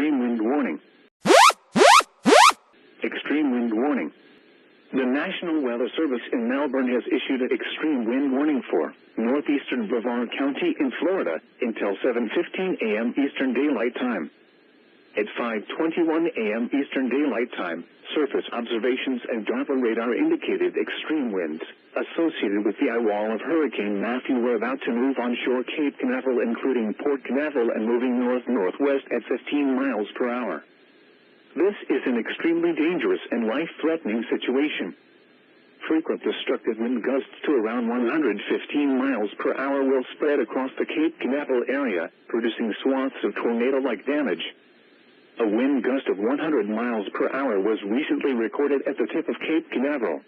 extreme wind warning. Extreme wind warning. The National Weather Service in Melbourne has issued an extreme wind warning for northeastern Brevard County in Florida until 7:15 a.m. Eastern Daylight Time. At 5:21 a.m. Eastern Daylight Time, surface observations and Doppler radar indicated extreme winds associated with the eye wall of Hurricane Matthew were about to move onshore Cape Canaveral, including Port Canaveral, and moving north-northwest at 15 miles per hour. This is an extremely dangerous and life-threatening situation. Frequent destructive wind gusts to around 115 miles per hour will spread across the Cape Canaveral area, producing swaths of tornado-like damage. A wind gust of 100 miles per hour was recently recorded at the tip of Cape Canaveral.